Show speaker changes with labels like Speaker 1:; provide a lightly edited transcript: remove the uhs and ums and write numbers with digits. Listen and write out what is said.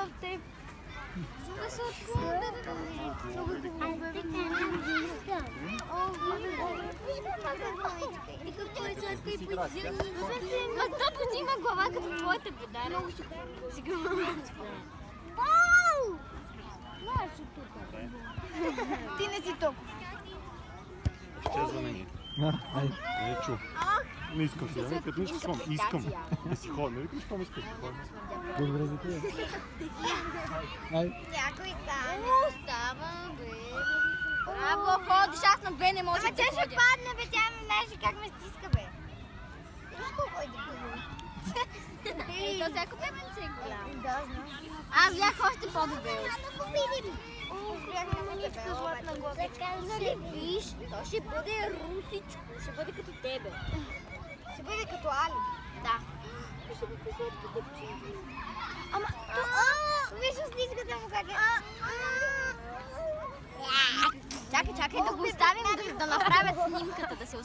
Speaker 1: в теб. Да се отклоня. Много хубаво. И какво е сладко и позирано. Ма тъпо има глава като твоята бедара. Много си хубаво. Вау! Знаеш от тук. Ти не си тук.
Speaker 2: Изчезваме ни. Не чу. Не искам сега, като не искам. Искам да си ходя. Не викам, що не искам да си ходя.
Speaker 3: Добре за тебе.
Speaker 1: Някой стане. Остава, бе. Браво, ходиш, аз на две не може да ходя. Ама тя ще падне, бе, тя не знаеш как ме стиска, бе. Виж колко е дебило. То всяко бебенце е голямо. Да, знам. Аз бях още по-добре. Да го видим. Ниска златна глава. Нали виж, то ще бъде русичко, ще бъде като тебе. Ще бъде като Али. Да. Ще бъде сладко дъпче. Ама, виж усничката му как е. Чакай да го оставим да направят снимката, да се